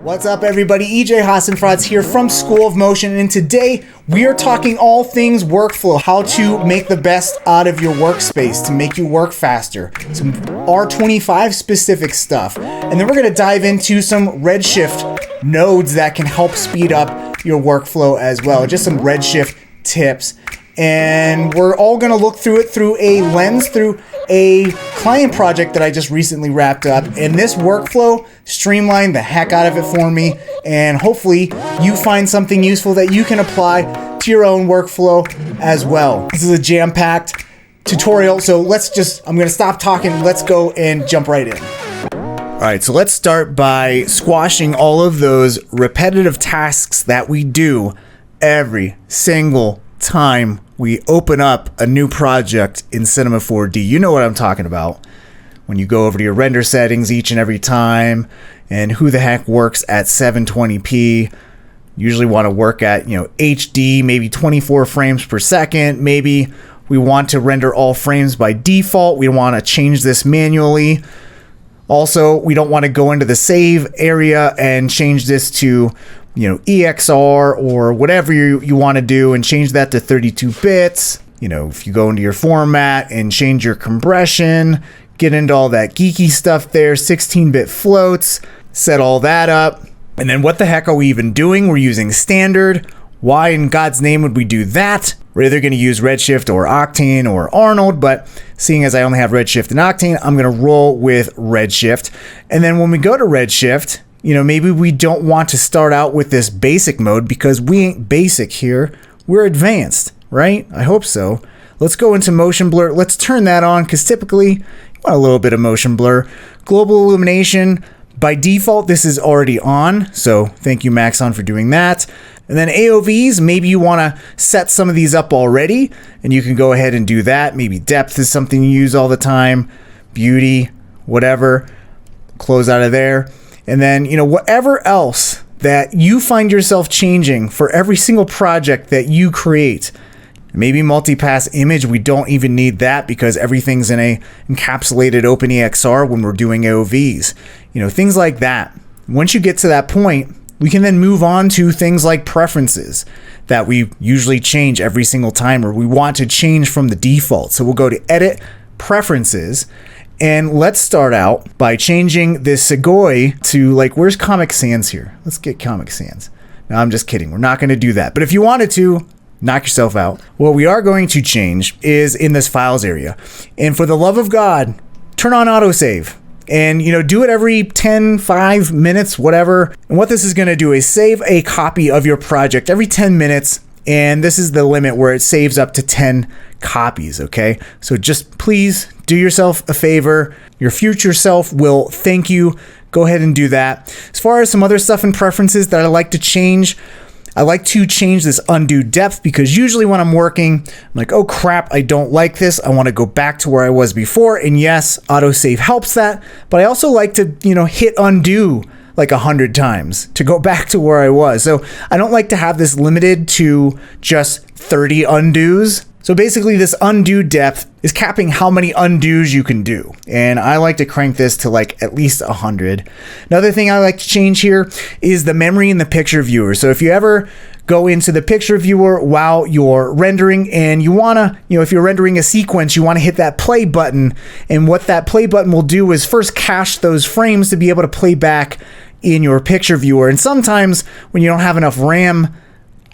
What's up, everybody? EJ Hassenfratz here from School of Motion, and today we are talking all things workflow, how to make the best out of your workspace to make you work faster, some R25 specific stuff, and then we're going to dive into some Redshift nodes that can help speed up your workflow as well, just some Redshift tips. And we're all going to look through it through a lens, through a client project that I just recently wrapped up. And this workflow streamlined the heck out of it for me. And hopefully you find something useful that you can apply to your own workflow as well. This is a jam-packed tutorial. So I'm going to stop talking. Let's go and jump right in. All right, so let's start by squashing all of those repetitive tasks that we do every single time we open up a new project in Cinema 4D. You know what I'm talking about. When you go over to your render settings each and every time, and who the heck works at 720p? Usually want to work at, HD, maybe 24 frames per second. Maybe we want to render all frames by default. We want to change this manually. Also, we don't want to go into the save area and change this to EXR or whatever you want to do and change that to 32 bits. If you go into your format and change your compression, get into all that geeky stuff there, 16-bit floats, set all that up. And then what the heck are we even doing? We're using standard. Why in God's name would we do that? We're either going to use Redshift or Octane or Arnold, but seeing as I only have Redshift and Octane, I'm going to roll with Redshift. And then when we go to Redshift, maybe we don't want to start out with this basic mode because we ain't basic here. We're advanced, right? I hope so. Let's go into motion blur. Let's turn that on because typically you want a little bit of motion blur. Global illumination, by default, this is already on. So thank you, Maxon, for doing that. And then AOVs, maybe you want to set some of these up already and you can go ahead and do that. Maybe depth is something you use all the time. Beauty, whatever. Close out of there. And then, whatever else that you find yourself changing for every single project that you create. Maybe multipass image, we don't even need that because everything's in a encapsulated OpenEXR when we're doing AOVs. Things like that. Once you get to that point, we can then move on to things like preferences that we usually change every single time, or we want to change from the default. So we'll go to Edit, Preferences. And let's start out by changing this Segoy to where's Comic Sans here? Let's get Comic Sans. No, I'm just kidding. We're not going to do that. But if you wanted to, knock yourself out. What we are going to change is in this files area. And for the love of God, turn on autosave. And, do it every 10, 5 minutes, whatever. And what this is going to do is save a copy of your project every 10 minutes. And this is the limit where it saves up to 10 copies, okay? So just please do yourself a favor. Your future self will thank you. Go ahead and do that. As far as some other stuff and preferences that I like to change, I like to change this undo depth because usually when I'm working, I'm like, oh crap, I don't like this. I want to go back to where I was before. And yes, autosave helps that. But I also like to, hit undo 100 times to go back to where I was. So I don't like to have this limited to just 30 undos. So basically this undo depth is capping how many undos you can do. And I like to crank this to at least 100. Another thing I like to change here is the memory in the picture viewer. So if you ever go into the picture viewer while you're rendering and you want to, if you're rendering a sequence, you want to hit that play button. And what that play button will do is first cache those frames to be able to play back in your picture viewer. And sometimes when you don't have enough RAM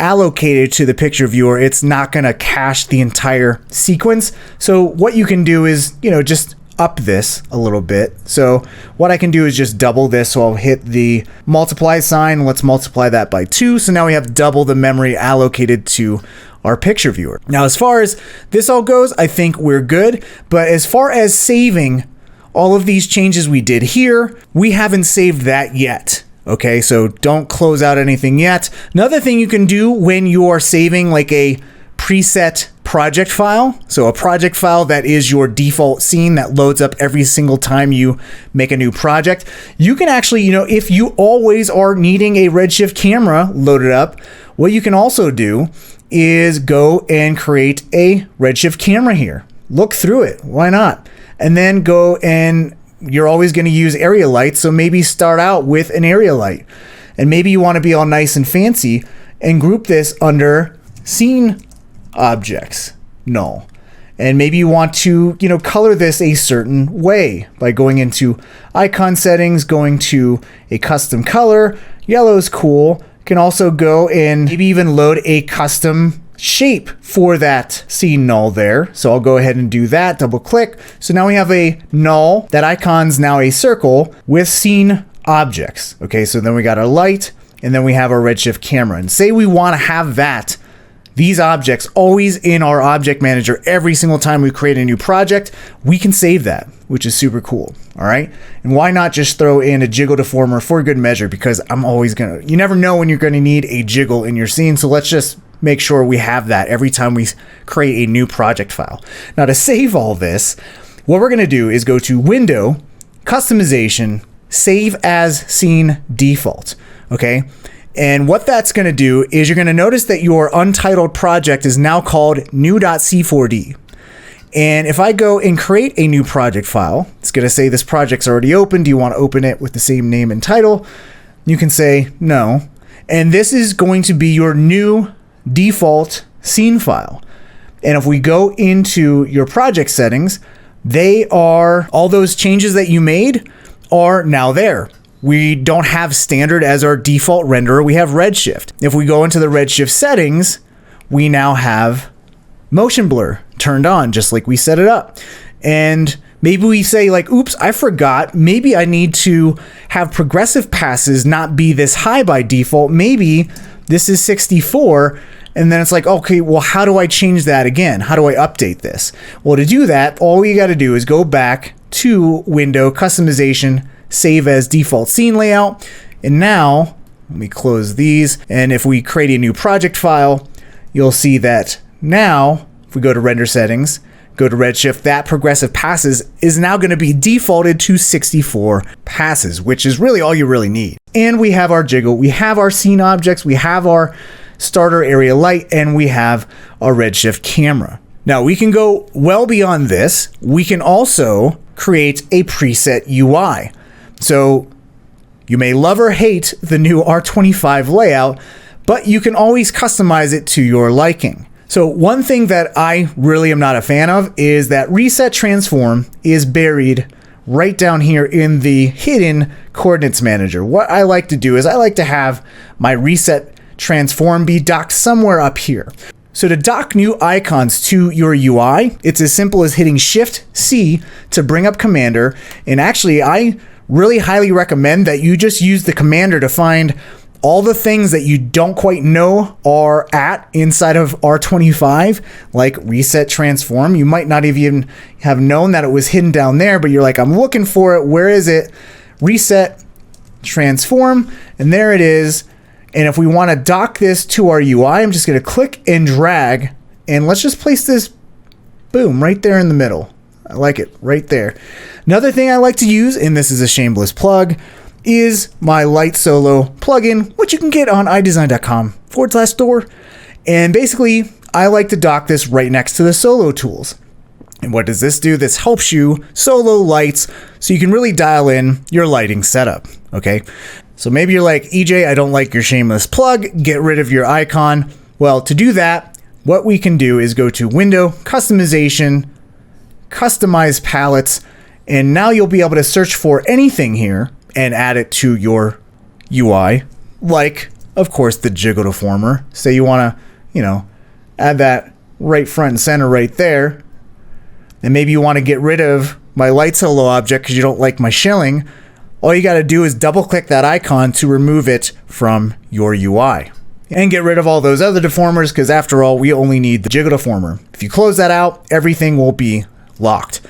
allocated to the picture viewer, it's not going to cache the entire sequence. So what you can do is, just up this a little bit. So what I can do is just double this. So I'll hit the multiply sign. Let's multiply that by 2. So now we have double the memory allocated to our picture viewer. Now, as far as this all goes, I think we're good. But as far as saving all of these changes we did here, we haven't saved that yet. Okay, so don't close out anything yet. Another thing you can do when you are saving a preset project file, so a project file that is your default scene that loads up every single time you make a new project, you can actually, if you always are needing a Redshift camera loaded up, what you can also do is go and create a Redshift camera here. Look through it, why not? And then go and you're always going to use area light, so maybe start out with an area light. And maybe you want to be all nice and fancy and group this under scene objects, null. And maybe you want to, color this a certain way by going into icon settings, going to a custom color. Yellow is cool. You can also go and maybe even load a custom shape for that scene null there. So I'll go ahead and do that, double click. So now we have a null. That icon's now a circle with scene objects. Okay, so then we got our light, and then we have our Redshift camera. And say we want to have these objects always in our object manager every single time we create a new project, we can save that, which is super cool. All right. And why not just throw in a jiggle deformer for good measure? Because you never know when you're going to need a jiggle in your scene. So let's just make sure we have that every time we create a new project file. Now to save all this, what we're going to do is go to Window, Customization, Save as Scene Default. Okay. And what that's going to do is you're going to notice that your untitled project is now called new.c4d. And if I go and create a new project file, it's going to say this project's already open. Do you want to open it with the same name and title? You can say no. And this is going to be your new default scene file. And if we go into your project settings, all those changes that you made are now there. We don't have standard as our default renderer. We have Redshift. If we go into the Redshift settings, we now have motion blur turned on, just like we set it up. And maybe we say like, oops, I forgot. Maybe I need to have progressive passes not be this high by default. Maybe this is 64. And then it's like, okay, well, how do I change that again? How do I update this? Well, to do that, all you got to do is go back to Window, Customization, Save as Default Scene Layout. And now, let me close these. And if we create a new project file, you'll see that now, if we go to Render Settings, go to Redshift, that progressive passes is now going to be defaulted to 64 passes, which is really all you really need. And we have our jiggle, we have our scene objects, we have our starter area light, and we have our Redshift camera. Now we can go well beyond this. We can also create a preset UI. So you may love or hate the new R25 layout, but you can always customize it to your liking. So one thing that I really am not a fan of is that Reset Transform is buried right down here in the hidden coordinates manager. What I like to do is I like to have my Reset Transform be docked somewhere up here. So to dock new icons to your UI, it's as simple as hitting Shift-C to bring up Commander. And actually, I really highly recommend that you just use the Commander to find all the things that you don't quite know are inside of R25, like Reset Transform. You might not even have known that it was hidden down there, but you're like, I'm looking for it. Where is it? Reset Transform, and there it is. And if we want to dock this to our UI, I'm just going to click and drag, and let's just place this, boom, right there in the middle. I like it right there. Another thing I like to use, and this is a shameless plug, is my Light Solo plugin, which you can get on iDesign.com/store. And basically, I like to dock this right next to the solo tools. And what does this do? This helps you solo lights so you can really dial in your lighting setup, okay? So maybe you're like, EJ, I don't like your shameless plug, get rid of your icon. Well, to do that, what we can do is go to Window, Customization, Customize Palettes, and now you'll be able to search for anything here and add it to your UI, like, of course, the jiggle deformer. Say you want to, add that right front and center right there. And maybe you want to get rid of my light solo object because you don't like my shilling. All you got to do is double click that icon to remove it from your UI. And get rid of all those other deformers because after all, we only need the jiggle deformer. If you close that out, everything will be locked.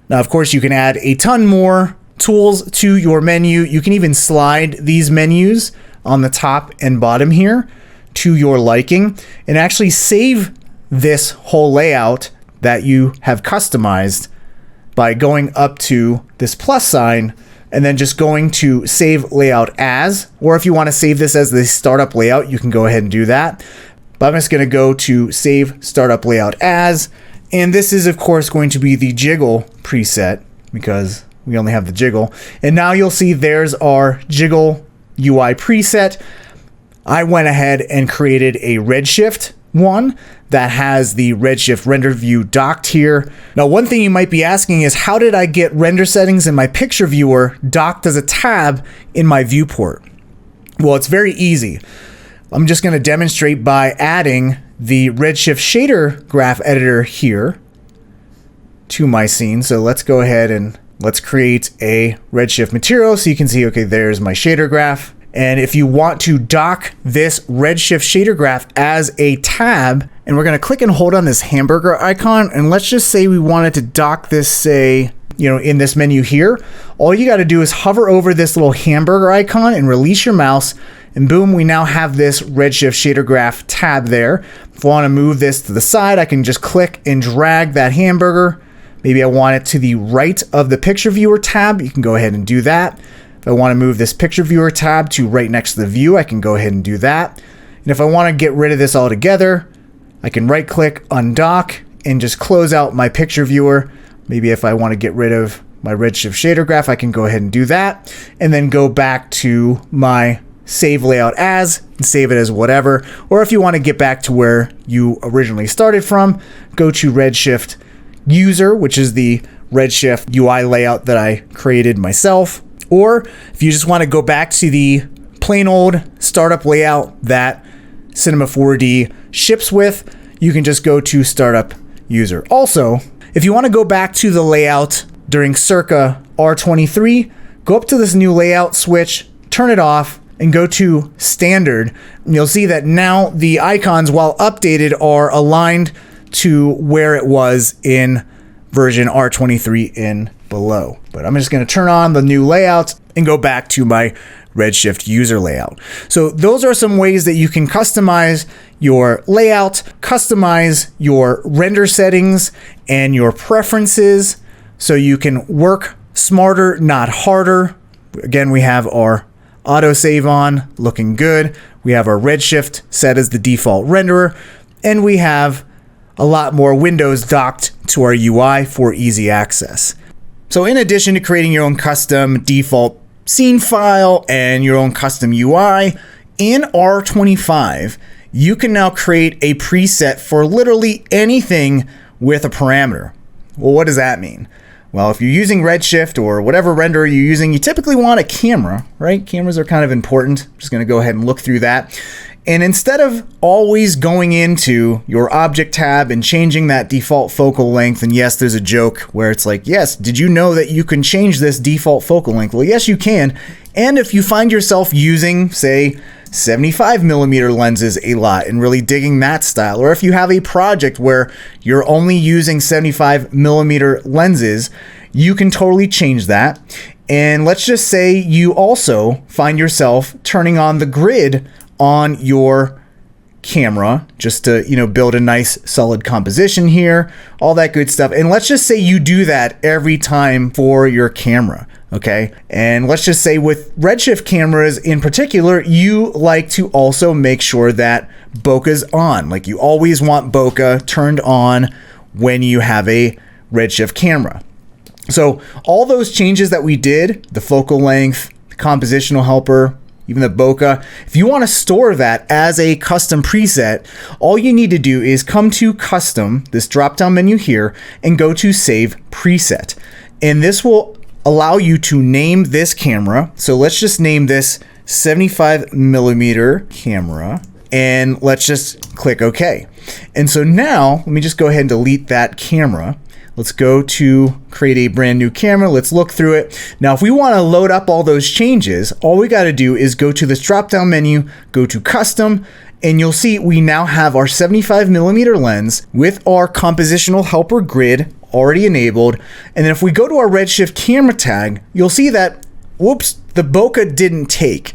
Now, of course, you can add a ton more tools to your menu. You can even slide these menus on the top and bottom here to your liking and actually save this whole layout that you have customized by going up to this plus sign and then just going to save layout as, or if you want to save this as the startup layout, you can go ahead and do that. But I'm just going to go to save startup layout as, and this is of course going to be the jiggle preset because we only have the jiggle. And now you'll see there's our jiggle UI preset, I went ahead and created a Redshift one that has the Redshift render view docked here. Now, one thing you might be asking is, how did I get render settings in my picture viewer docked as a tab in my viewport? Well, it's very easy. I'm just going to demonstrate by adding the Redshift shader graph editor here to my scene. So let's go ahead and let's create a Redshift material so you can see, okay, there's my shader graph. And if you want to dock this Redshift shader graph as a tab, and we're going to click and hold on this hamburger icon, and let's just say we wanted to dock this, say, in this menu here, all you got to do is hover over this little hamburger icon and release your mouse, and boom, we now have this Redshift shader graph tab there. If I want to move this to the side, I can just click and drag that hamburger. Maybe I want it to the right of the picture viewer tab. You can go ahead and do that. If I want to move this picture viewer tab to right next to the view, I can go ahead and do that. And if I want to get rid of this altogether, I can right click, undock, and just close out my picture viewer. Maybe if I want to get rid of my Redshift shader graph, I can go ahead and do that. And then go back to my save layout as, and save it as whatever. Or if you want to get back to where you originally started from, go to Redshift user, which is the Redshift UI layout that I created myself. Or if you just want to go back to the plain old startup layout that Cinema 4D ships with, you can just go to startup user. Also, if you want to go back to the layout during circa R23, go up to this new layout switch, turn it off, and go to standard. And you'll see that now the icons, while updated, are aligned to where it was in version R23 and below. But I'm just going to turn on the new layout and go back to my Redshift user layout. So those are some ways that you can customize your layout, customize your render settings and your preferences so you can work smarter, not harder. Again, we have our autosave on, looking good. We have our Redshift set as the default renderer, and we have a lot more windows docked to our UI for easy access. So in addition to creating your own custom default scene file and your own custom UI, in R25, you can now create a preset for literally anything with a parameter. Well, what does that mean? Well, if you're using Redshift or whatever renderer you're using, you typically want a camera, right? Cameras are kind of important. I'm just going to go ahead and look through that. And instead of always going into your object tab and changing that default focal length, and yes, there's a joke where it's like, yes, did you know that you can change this default focal length? Well, yes, you can. And if you find yourself using, say, 75mm lenses a lot and really digging that style, or if you have a project where you're only using 75mm lenses, you can totally change that. And let's just say you also find yourself turning on the grid on your camera just to, build a nice solid composition here, all that good stuff. And let's just say you do that every time for your camera, okay? And let's just say with Redshift cameras in particular, you like to also make sure that bokeh's on. Like, you always want bokeh turned on when you have a Redshift camera. So all those changes that we did, the focal length, the compositional helper, even the bokeh, if you want to store that as a custom preset, all you need to do is come to custom, this drop down menu here, and go to save preset. And this will allow you to name this camera. So let's just name this 75mm camera, and let's just click OK. And so now let me just go ahead and delete that camera. Let's go to create a brand new camera. Let's look through it. Now, if we want to load up all those changes, all we got to do is go to this drop down menu, go to custom, and you'll see we now have our 75mm lens with our compositional helper grid already enabled. And then if we go to our Redshift camera tag, you'll see that, whoops, the bokeh didn't take.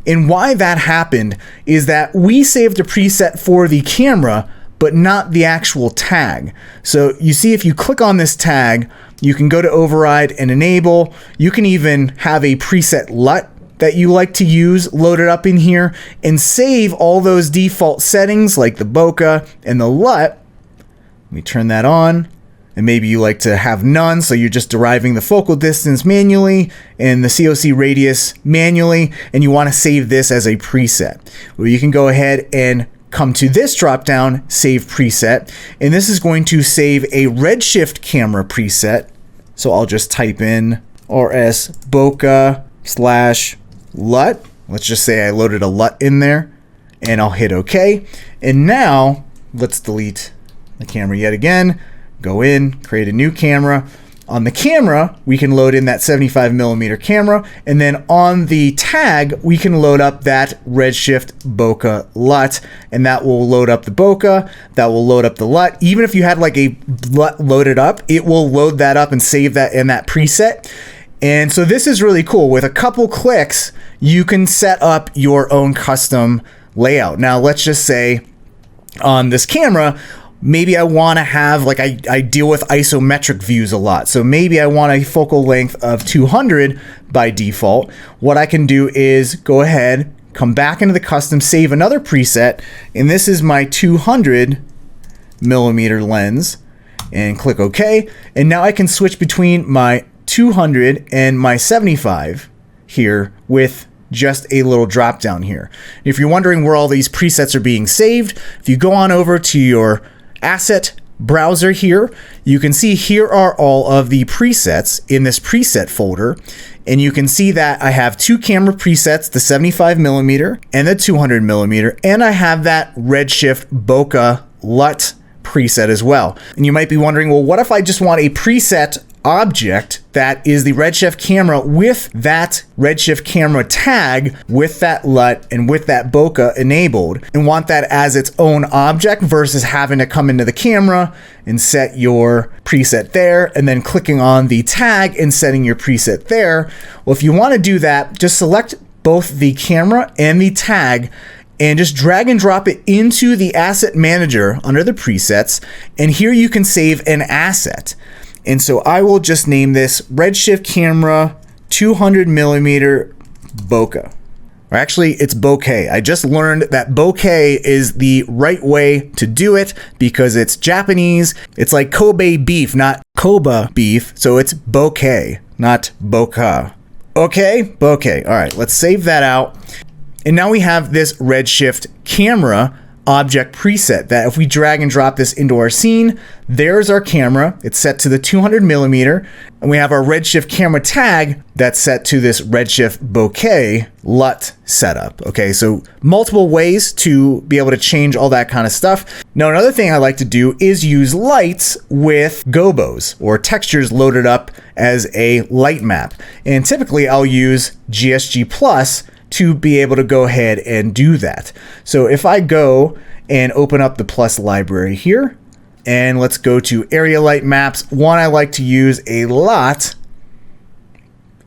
And why that happened is that we saved a preset for the camera, but not the actual tag. So you see, if you click on this tag, you can go to override and enable. You can even have a preset LUT that you like to use loaded up in here and save all those default settings like the bokeh and the LUT. Let me turn that on. and maybe you like to have none, so you're just deriving the focal distance manually and the COC radius manually, and you want to save this as a preset. Well, you can go ahead and come to this drop down, save preset, and this is going to save a Redshift camera preset. So I'll just type in RS bokeh / LUT. Let's just say I loaded a LUT in there, and I'll hit OK. And now let's delete the camera yet again. Go in, create a new camera. On the camera, we can load in that 75mm camera, and then on the tag, we can load up that Redshift bokeh LUT, and that will load up the bokeh, that will load up the LUT. Even if you had like a LUT loaded up, it will load that up and save that in that preset. And so this is really cool. With a couple clicks, you can set up your own custom layout. Now, let's just say on this camera, maybe I want to have, like, I deal with isometric views a lot. So maybe I want a focal length of 200 by default. What I can do is go ahead, come back into the custom, save another preset, and this is my 200mm lens, and click OK. And now I can switch between my 200 and my 75 here with just a little drop down here. If you're wondering where all these presets are being saved, if you go on over to your asset browser here, you can see here are all of the presets in this preset folder, and you can see that I have two camera presets, the 75mm and the 200mm, and I have that Redshift bokeh LUT preset as well. And you might be wondering, well, what if I just want a preset object that is the Redshift camera with that Redshift camera tag with that LUT and with that bokeh enabled, and want that as its own object versus having to come into the camera and set your preset there and then clicking on the tag and setting your preset there? Well, if you want to do that, just select both the camera and the tag and just drag and drop it into the asset manager under the presets, and here you can save an asset. And so I will just name this Redshift camera 200mm bokeh. Or actually, it's bokeh. I just learned that bokeh is the right way to do it because it's Japanese. It's like Kobe beef, not Kobe beef. So it's bokeh, not bokeh. Okay, bokeh. All right, let's save that out. And now we have this Redshift camera object preset that if we drag and drop this into our scene, there's our camera. It's set to the 200mm, and we have our Redshift camera tag that's set to this Redshift bokeh LUT setup. Okay, so multiple ways to be able to change all that kind of stuff. Now, another thing I like to do is use lights with gobos or textures loaded up as a light map. And typically I'll use GSG Plus to be able to go ahead and do that. So if I go and open up the Plus library here, and let's go to area light maps, one I like to use a lot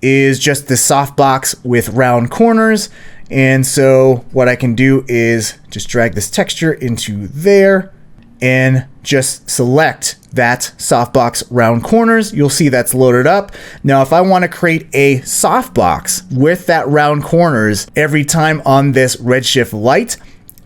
is just the softbox with round corners. And so what I can do is just drag this texture into there and just select that softbox round corners. You'll see that's loaded up. Now, if I want to create a softbox with that round corners every time on this Redshift light,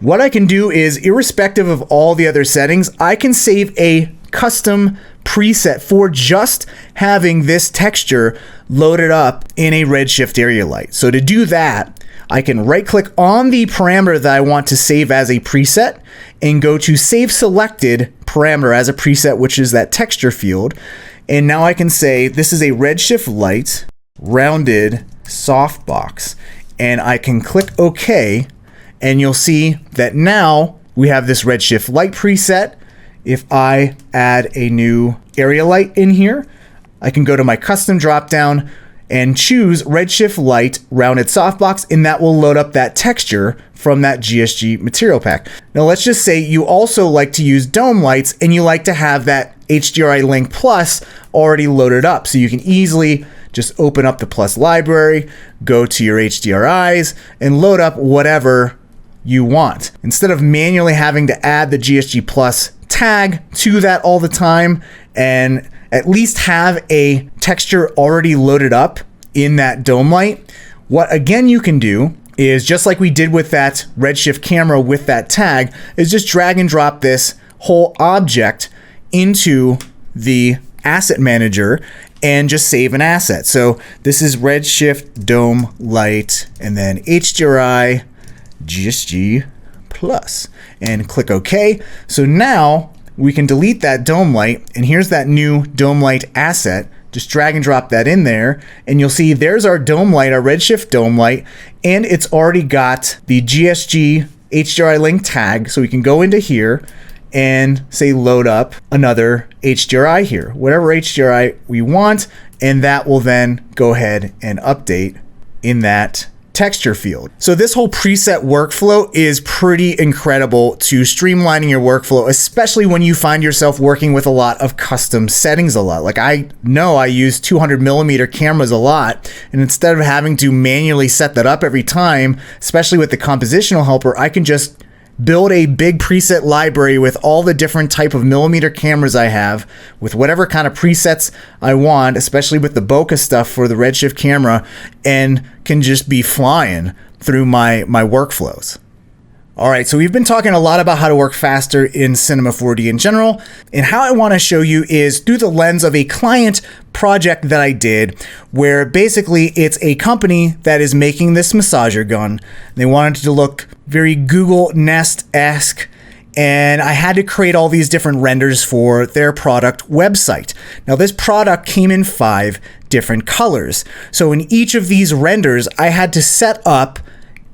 what I can do is, irrespective of all the other settings, I can save a custom preset for just having this texture loaded up in a Redshift area light. So to do that, I can right click on the parameter that I want to save as a preset and go to save selected parameter as a preset, which is that texture field. And now I can say this is a Redshift light rounded softbox, and I can click OK, and you'll see that now we have this Redshift light preset. If I add a new area light in here, I can go to my custom dropdown and choose Redshift light rounded softbox, and that will load up that texture from that GSG material pack. Now let's just say you also like to use dome lights and you like to have that HDRI Link Plus already loaded up, so you can easily just open up the Plus library, go to your HDRIs, and load up whatever you want. Instead of manually having to add the GSG Plus tag to that all the time and at least have a texture already loaded up in that dome light, what again you can do is, just like we did with that Redshift camera with that tag, is just drag and drop this whole object into the asset manager and just save an asset. So this is Redshift Dome Light and then HDRI GSG Plus and click OK. So now we can delete that dome light, and here's that new dome light asset. Just drag and drop that in there and you'll see there's our dome light, our Redshift dome light, and it's already got the GSG HDRI link tag. So we can go into here and say load up another HDRI here, whatever HDRI we want, and that will then go ahead and update in that texture field. So this whole preset workflow is pretty incredible to streamlining your workflow, especially when you find yourself working with a lot of custom settings a lot. Like I know I use 200mm cameras a lot, and instead of having to manually set that up every time, especially with the compositional helper, I can just build a big preset library with all the different type of millimeter cameras I have with whatever kind of presets I want, especially with the bokeh stuff for the Redshift camera, and can just be flying through my workflows. All right, so we've been talking a lot about how to work faster in Cinema 4D in general, and how I want to show you is through the lens of a client project that I did, where basically it's a company that is making this massager gun. They wanted it to look very Google Nest-esque, and I had to create all these different renders for their product website. Now this product came in 5 different colors. So in each of these renders, I had to set up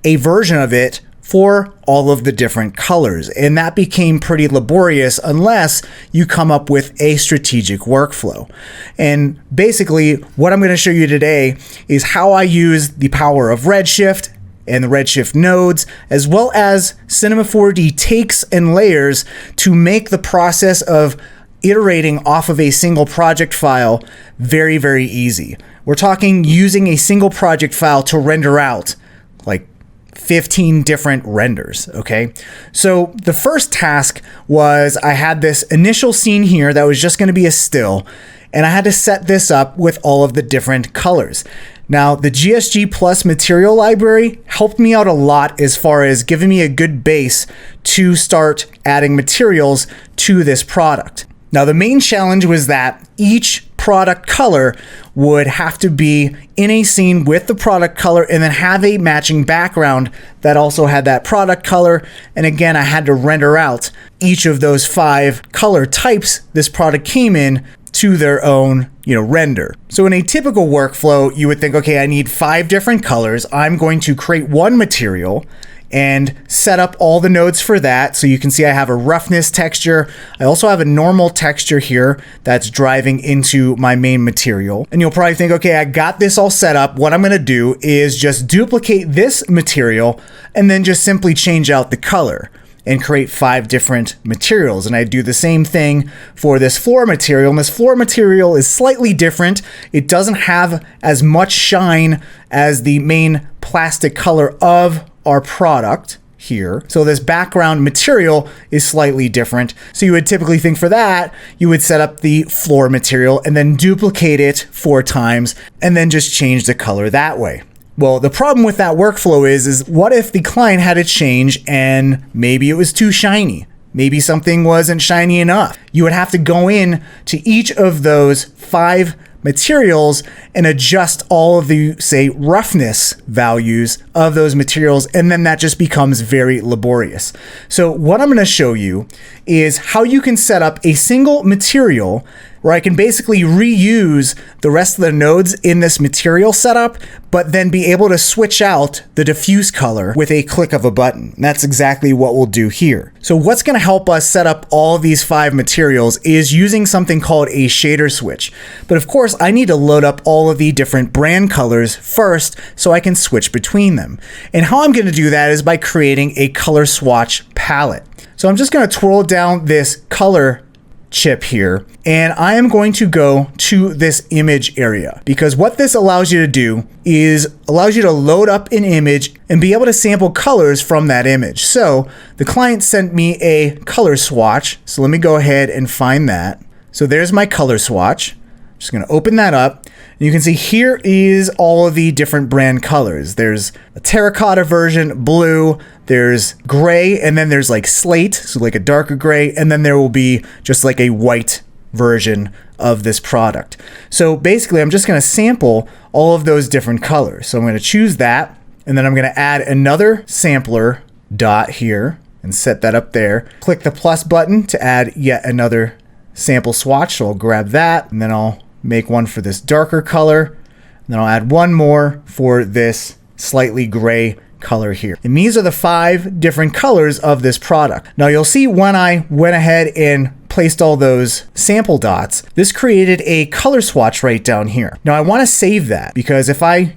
a version of it for all of the different colors. And that became pretty laborious unless you come up with a strategic workflow. And basically what I'm going to show you today is how I use the power of Redshift and the Redshift nodes, as well as Cinema 4D takes and layers to make the process of iterating off of a single project file very, very easy. We're talking using a single project file to render out like 15 different renders, okay? So the first task was I had this initial scene here that was just going to be a still, and I had to set this up with all of the different colors. Now, the GSG Plus material library helped me out a lot as far as giving me a good base to start adding materials to this product. Now, the main challenge was that each product color would have to be in a scene with the product color and then have a matching background that also had that product color. And again, I had to render out each of those 5 color types this product came in to their own, render. So in a typical workflow, you would think, okay, I need 5 different colors. I'm going to create one material and set up all the nodes for that. So you can see I have a roughness texture. I also have a normal texture here that's driving into my main material. And you'll probably think, okay, I got this all set up. What I'm going to do is just duplicate this material and then just simply change out the color and create 5 different materials. And I do the same thing for this floor material. And this floor material is slightly different. It doesn't have as much shine as the main plastic color of our product here. So this background material is slightly different. So you would typically think for that, you would set up the floor material and then duplicate it 4 times and then just change the color that way. Well, the problem with that workflow is what if the client had a change and maybe it was too shiny? Maybe something wasn't shiny enough. You would have to go in to each of those 5 materials and adjust all of the, say, roughness values of those materials, and then that just becomes very laborious. So what I'm going to show you is how you can set up a single material where I can basically reuse the rest of the nodes in this material setup, but then be able to switch out the diffuse color with a click of a button. And that's exactly what we'll do here. So what's going to help us set up all of these 5 materials is using something called a shader switch. But of course, I need to load up all of the different brand colors first so I can switch between them. And how I'm going to do that is by creating a color swatch palette. So I'm just going to twirl down this color chip here, and I am going to go to this image area, because what this allows you to do is allows you to load up an image and be able to sample colors from that image. So the client sent me a color swatch, so let me go ahead and find that. So there's my color swatch. Just going to open that up. And you can see here is all of the different brand colors. There's a terracotta version, blue, there's gray, and then there's like slate, so like a darker gray, and then there will be just like a white version of this product. So basically, I'm just going to sample all of those different colors. So I'm going to choose that, and then I'm going to add another sampler dot here and set that up there. Click the plus button to add yet another sample swatch. So I'll grab that, and then I'll make one for this darker color. And then I'll add one more for this slightly gray color here. And these are the 5 different colors of this product. Now you'll see when I went ahead and placed all those sample dots, this created a color swatch right down here. Now I want to save that because if I,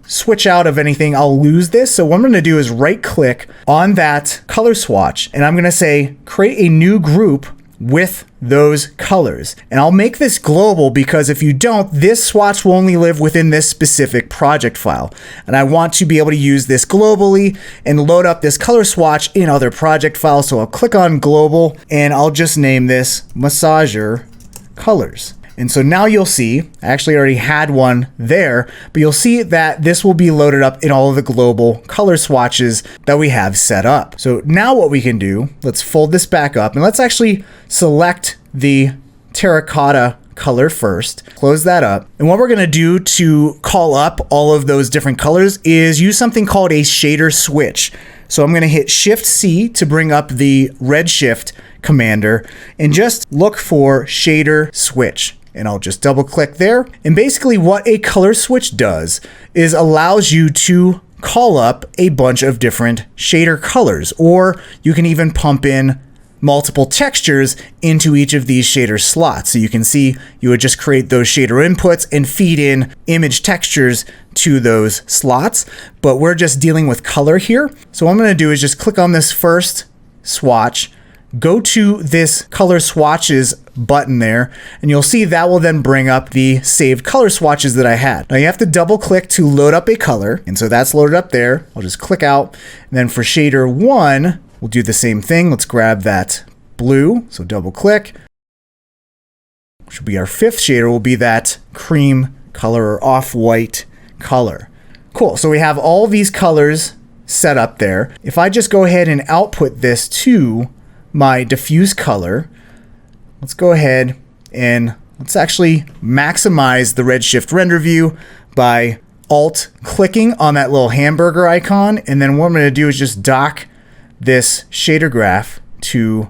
switch out of anything, I'll lose this. So what I'm going to do is right click on that color swatch, and I'm going to say create a new group with those colors. And I'll make this global because if you don't, this swatch will only live within this specific project file. And I want to be able to use this globally and load up this color swatch in other project files. So I'll click on global and I'll just name this massager colors. And so now you'll see, I actually already had one there, but you'll see that this will be loaded up in all of the global color swatches that we have set up. So now what we can do, let's fold this back up and let's actually select the terracotta color first, close that up. And what we're gonna do to call up all of those different colors is use something called a shader switch. So I'm gonna hit Shift C to bring up the Redshift commander and just look for shader switch. And I'll just double click there. And basically what a color switch does is allows you to call up a bunch of different shader colors, or you can even pump in multiple textures into each of these shader slots. So you can see you would just create those shader inputs and feed in image textures to those slots, but we're just dealing with color here. So what I'm gonna do is just click on this first swatch, go to this color swatches button there, and you'll see that will then bring up the saved color swatches that I had. Now you have to double click to load up a color, and so that's loaded up there. I'll just click out, and then for shader 1, we'll do the same thing. Let's grab that blue, so double click, which will be our 5th shader, will be that cream color or off-white color. Cool, so we have all these colors set up there. If I just go ahead and output this to my diffuse color, let's go ahead and let's actually maximize the Redshift render view by alt clicking on that little hamburger icon. And then what I'm going to do is just dock this shader graph to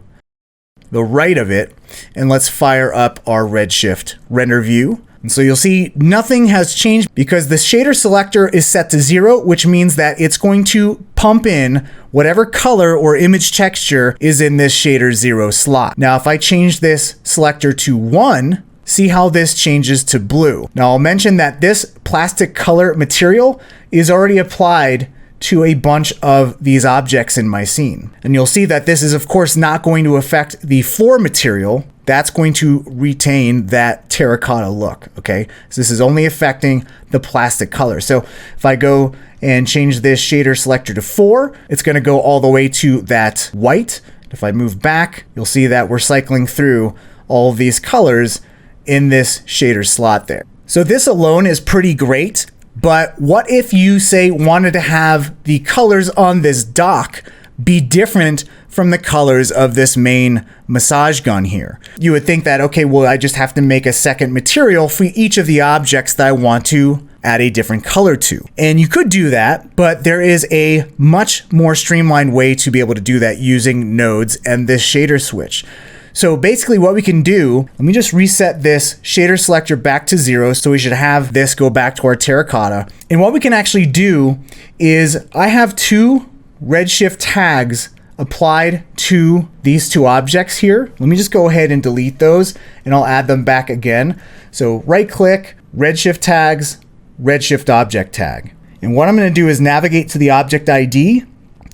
the right of it, and let's fire up our Redshift render view. And so you'll see nothing has changed because the shader selector is set to 0, which means that it's going to pump in whatever color or image texture is in this shader 0 slot. Now, if I change this selector to 1, see how this changes to blue. Now, I'll mention that this plastic color material is already applied to a bunch of these objects in my scene. And you'll see that this is, of course, not going to affect the floor material. That's going to retain that terracotta look, okay? So this is only affecting the plastic color. So if I go and change this shader selector to 4, it's gonna go all the way to that white. If I move back, you'll see that we're cycling through all of these colors in this shader slot there. So this alone is pretty great, but what if you, say, wanted to have the colors on this dock be different from the colors of this main massage gun here? You would think that, okay, well, I just have to make a second material for each of the objects that I want to add a different color to. And you could do that, but there is a much more streamlined way to be able to do that using nodes and this shader switch. So basically what we can do, let me just reset this shader selector back to 0, so we should have this go back to our terracotta. And what we can actually do is I have 2 Redshift tags applied to these 2 objects here. Let me just go ahead and delete those and I'll add them back again. So right click, Redshift tags, Redshift object tag. And what I'm going to do is navigate to the object ID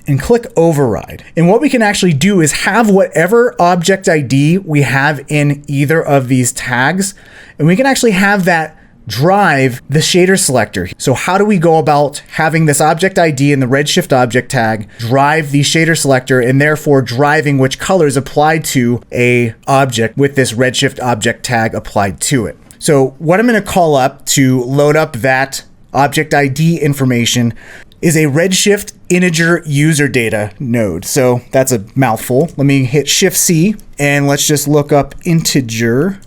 and click override. And what we can actually do is have whatever object ID we have in either of these tags, and we can actually have that drive the shader selector. So how do we go about having this object ID in the Redshift object tag drive the shader selector and therefore driving which colors applied to a object with this Redshift object tag applied to it? So what I'm going to call up to load up that object ID information is a Redshift integer user data node. So that's a mouthful. Let me hit Shift C and let's just look up integer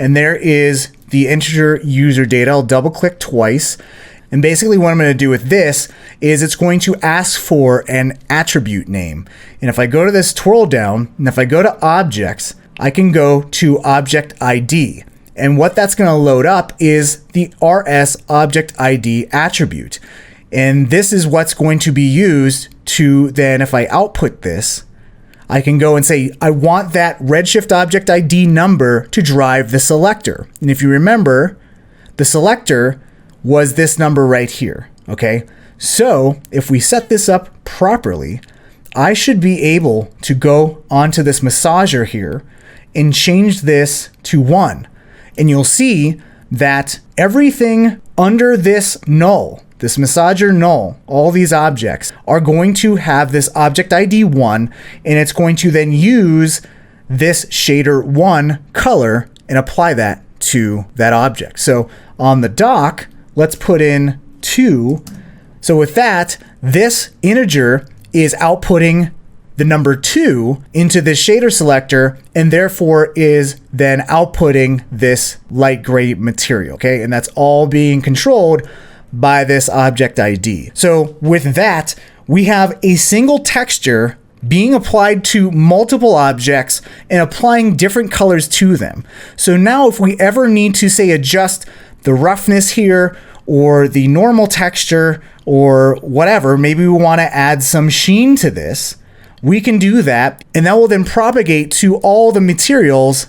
and there is the integer user data. I'll double click twice. And basically what I'm going to do with this is it's going to ask for an attribute name. And if I go to this twirl down, and if I go to objects, I can go to object ID. And what that's going to load up is the RS object ID attribute. And this is what's going to be used to then, if I output this, I can go and say, I want that Redshift object ID number to drive the selector. And if you remember, the selector was this number right here, okay? So if we set this up properly, I should be able to go onto this massager here and change this to 1. And you'll see that everything under this null, this massager null, all these objects are going to have this object ID 1, and it's going to then use this shader 1 color and apply that to that object. So on the dock, let's put in 2. So with that, this integer is outputting the number 2 into this shader selector, and therefore is then outputting this light gray material, okay? And that's all being controlled by this object ID. So with that, we have a single texture being applied to multiple objects and applying different colors to them. So now if we ever need to, say, adjust the roughness here or the normal texture or whatever, maybe we want to add some sheen to this, we can do that, and that will then propagate to all the materials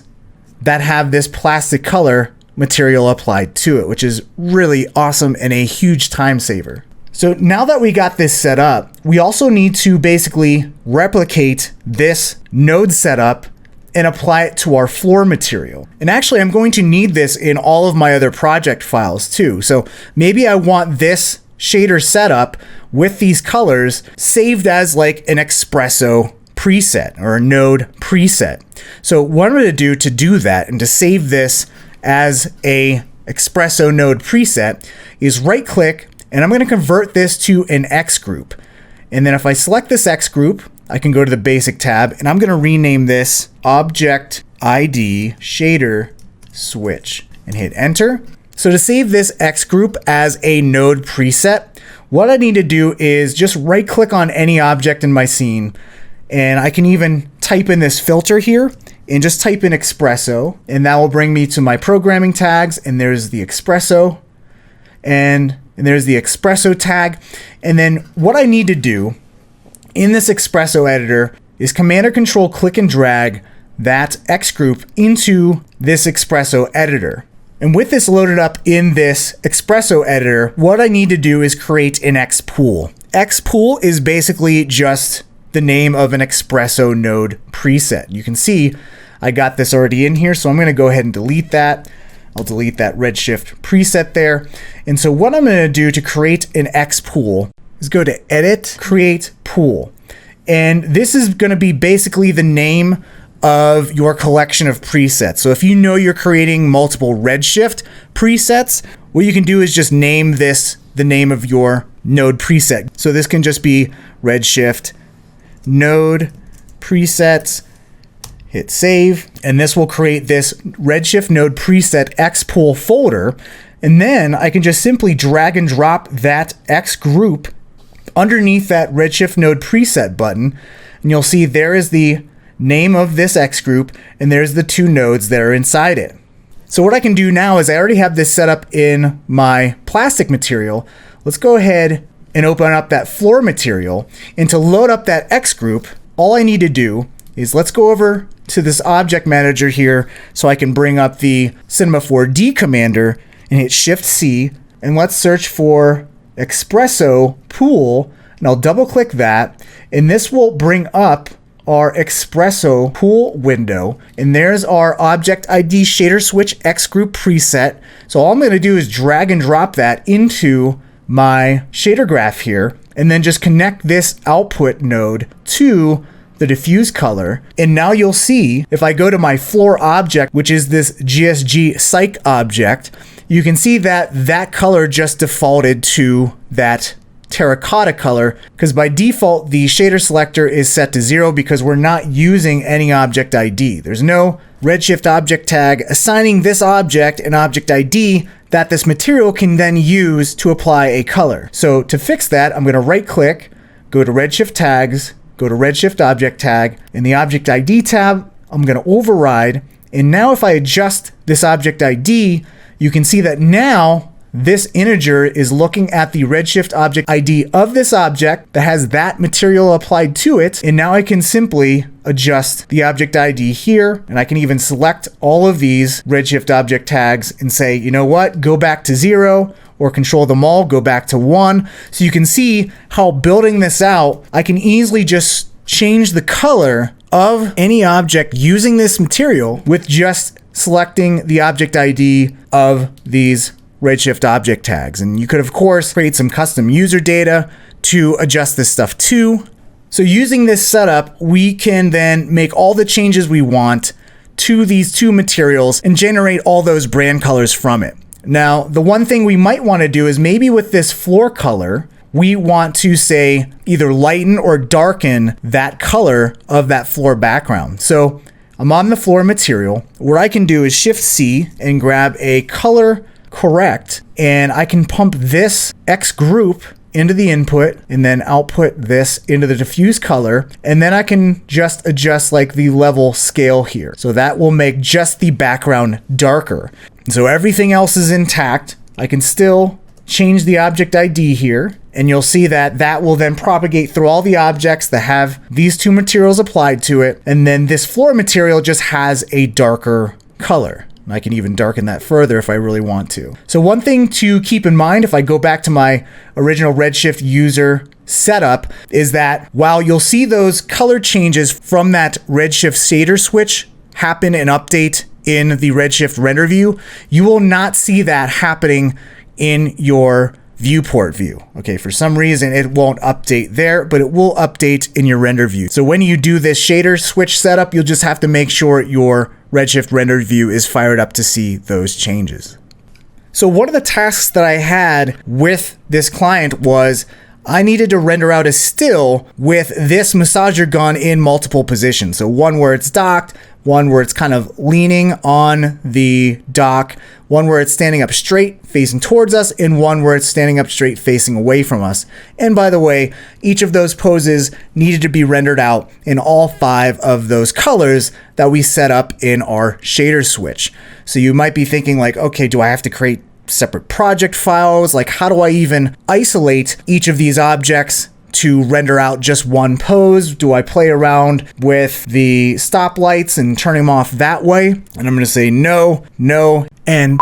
that have this plastic color material applied to it, which is really awesome and a huge time saver. So now that we got this set up, we also need to basically replicate this node setup and apply it to our floor material. And actually, I'm going to need this in all of my other project files too. So maybe I want this shader setup with these colors saved as like an espresso preset or a node preset. So what I'm going to do that and to save this as a espresso node preset is right click, and I'm going to convert this to an X group. And then if I select this X group, I can go to the basic tab, and I'm going to rename this object ID shader switch and hit enter. So to save this X group as a node preset, what I need to do is just right click on any object in my scene, and I can even type in this filter here and just type in espresso, and that will bring me to my programming tags, and there's the espresso and there's the espresso tag. And then what I need to do in this espresso editor is Command or Control click and drag that X group into this espresso editor. And with this loaded up in this espresso editor, what I need to do is create an X pool. X pool is basically just the name of an espresso node preset. You can see I got this already in here, so I'm going to go ahead and delete that. I'll delete that Redshift preset there. And so what I'm going to do to create an X pool is go to Edit, Create Pool. And this is going to be basically the name of your collection of presets. So if you know you're creating multiple Redshift presets, what you can do is just name this the name of your node preset. So this can just be Redshift node presets, hit save, and this will create this Redshift node preset X pool folder. And then I can just simply drag and drop that X group underneath that Redshift node preset button, and you'll see there is the name of this X group, and there's the 2 nodes that are inside it. So what I can do now is I already have this set up in my plastic material. Let's go ahead and open up that floor material, and to load up that X group, all I need to do is let's go over to this object manager here so I can bring up the Cinema 4D commander and hit Shift C, and let's search for espresso pool, and I'll double click that, and this will bring up our espresso pool window, and there's our object ID shader switch X group preset. So all I'm going to do is drag and drop that into my shader graph here, and then just connect this output node to the diffuse color. And now you'll see if I go to my floor object, which is this GSG psych object, you can see that that color just defaulted to that terracotta color, because by default the shader selector is set to 0 because we're not using any object ID. There's no Redshift object tag assigning this object an object ID that this material can then use to apply a color. So to fix that, I'm going to right click, go to Redshift tags, go to Redshift object tag. In the object ID tab, I'm going to override. And now if I adjust this object ID, you can see that now this integer is looking at the Redshift object ID of this object that has that material applied to it. And now I can simply adjust the object ID here. And I can even select all of these Redshift object tags and say, you know what, go back to 0, or control them all, go back to 1. So you can see how building this out, I can easily just change the color of any object using this material with just selecting the object ID of these Redshift object tags. And you could, of course, create some custom user data to adjust this stuff too. So using this setup, we can then make all the changes we want to these two materials and generate all those brand colors from it. Now, the one thing we might want to do is maybe with this floor color, we want to say either lighten or darken that color of that floor background. So I'm on the floor material. What I can do is Shift C and grab a color correct, and I can pump this X group into the input and then output this into the diffuse color. And then I can just adjust like the level scale here. So that will make just the background darker. So everything else is intact. I can still change the object ID here, and you'll see that that will then propagate through all the objects that have these two materials applied to it. And then this floor material just has a darker color. I can even darken that further if I really want to. So one thing to keep in mind, if I go back to my original Redshift user setup, is that while you'll see those color changes from that Redshift shader switch happen and update in the Redshift render view, you will not see that happening in your viewport view. Okay, for some reason it won't update there, but it will update in your render view. So when you do this shader switch setup, you'll just have to make sure your Redshift render view is fired up to see those changes. So one of the tasks that I had with this client was I needed to render out a still with this massager gun in multiple positions. So one where it's docked, one where it's kind of leaning on the dock, one where it's standing up straight facing towards us, and one where it's standing up straight facing away from us. And by the way, each of those poses needed to be rendered out in all 5 of those colors that we set up in our shader switch. So you might be thinking like, okay, do I have to create separate project files? Like, how do I even isolate each of these objects to render out just one pose? Do I play around with the stoplights and turn them off that way? And I'm going to say no, no, and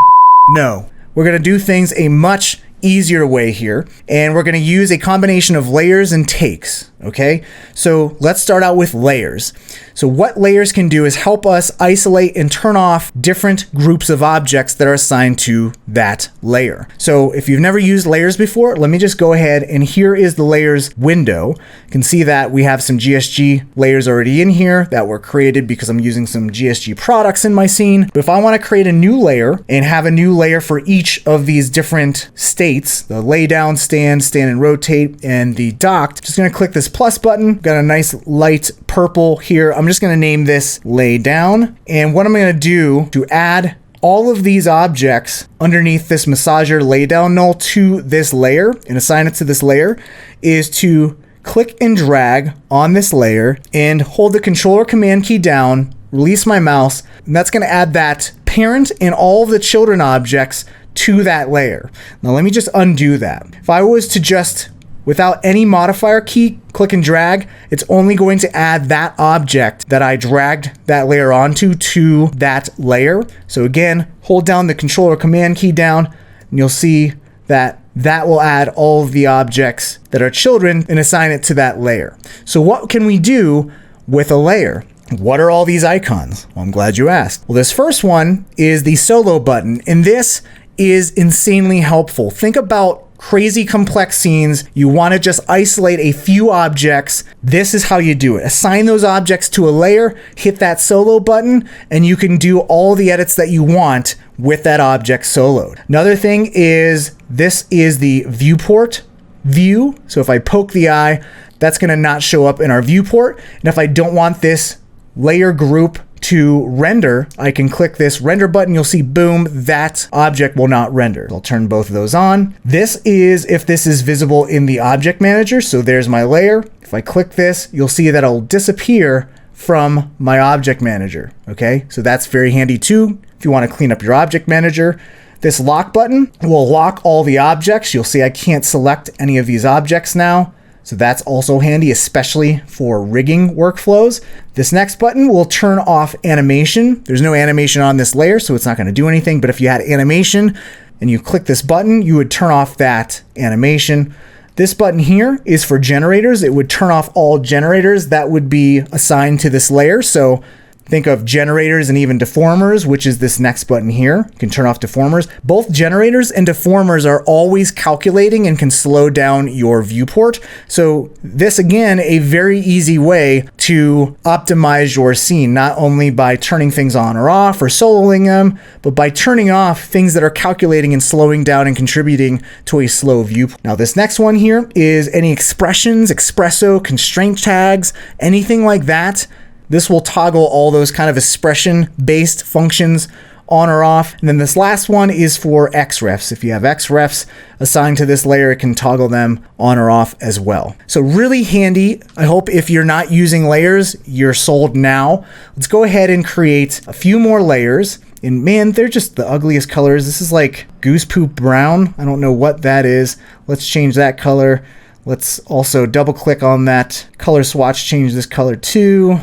no. We're going to do things a much easier way here, and we're going to use a combination of layers and takes. Okay, so let's start out with layers. So what layers can do is help us isolate and turn off different groups of objects that are assigned to that layer. So if you've never used layers before, let me just go ahead, and here is the layers window. You can see that we have some GSG layers already in here that were created because I'm using some GSG products in my scene. But if I want to create a new layer and have a new layer for each of these different states, the lay down, stand and rotate, and the docked, just going to click this plus button. Got a nice light purple here. I'm just going to name this lay down. And what I'm going to do to add all of these objects underneath this massager lay down null to this layer and assign it to this layer is to click and drag on this layer and hold the controller command key down, release my mouse, and that's going to add that parent and all of the children objects to that layer. Now let me just undo that. If I was to just, without any modifier key, click and drag, it's only going to add that object that I dragged that layer onto to that layer. So again, hold down the controller command key down, and you'll see that that will add all of the objects that are children and assign it to that layer. So what can we do with a layer? What are all these icons? Well, I'm glad you asked. Well, this first one is the solo button, and this is insanely helpful. Think about crazy complex scenes. You want to just isolate a few objects. This is how you do it. Assign those objects to a layer, hit that solo button, and you can do all the edits that you want with that object soloed. Another thing is this is the viewport view. So if I poke the eye, that's going to not show up in our viewport. And if I don't want this layer group to render, I can click this render button. You'll see, boom, that object will not render. I'll turn both of those on. This is if this is visible in the object manager. So there's my layer. If I click this, you'll see that it'll disappear from my object manager. Okay, so that's very handy too if you want to clean up your object manager. This lock button will lock all the objects. You'll see I can't select any of these objects now. So that's also handy, especially for rigging workflows. This next button will turn off animation. There's no animation on this layer, so it's not going to do anything. But if you had animation and you click this button, you would turn off that animation. This button here is for generators. It would turn off all generators that would be assigned to this layer. So think of generators and even deformers, which is this next button here. You can turn off deformers. Both generators and deformers are always calculating and can slow down your viewport. So this, again, a very easy way to optimize your scene, not only by turning things on or off or soloing them, but by turning off things that are calculating and slowing down and contributing to a slow viewport. Now, this next one here is any expressions, espresso, constraint tags, anything like that. This will toggle all those kind of expression-based functions on or off. And then this last one is for XRefs. If you have XRefs assigned to this layer, it can toggle them on or off as well. So really handy. I hope if you're not using layers, you're sold now. Let's go ahead and create a few more layers. And man, they're just the ugliest colors. This is like goose poop brown. I don't know what that is. Let's change that color. Let's also double click on that color swatch, change this color too.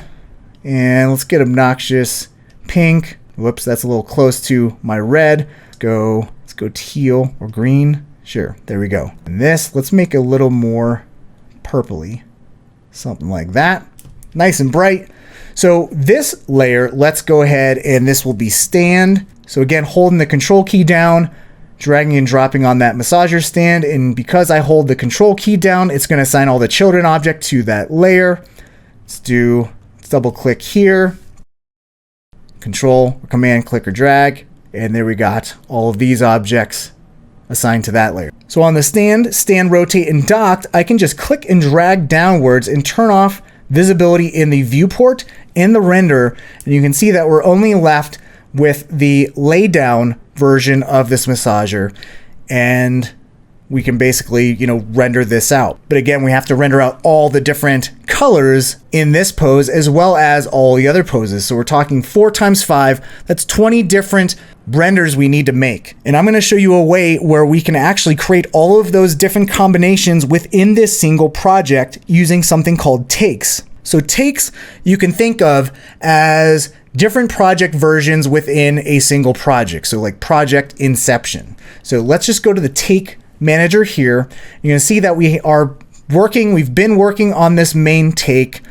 And let's get obnoxious pink. Whoops, that's a little close to my red. Let's go teal or green. Sure, there we go. And this, let's make a little more purpley. Something like that. Nice and bright. So this layer, let's go ahead and this will be stand. So again, holding the control key down, dragging and dropping on that massager stand. And because I hold the control key down, it's going to assign all the children object to that layer. Let's double click here, control, or command, click or drag, and there we got all of these objects assigned to that layer. So on the stand, rotate, and docked, I can just click and drag downwards and turn off visibility in the viewport and the render, and you can see that we're only left with the lay down version of this massager, and we can basically, render this out. But again, we have to render out all the different colors in this pose as well as all the other poses. So we're talking 4 times 5. That's 20 different renders we need to make. And I'm going to show you a way where we can actually create all of those different combinations within this single project using something called takes. So takes you can think of as different project versions within a single project. So like project inception. So let's just go to the take manager here. You're going to see that we've been working on this main take,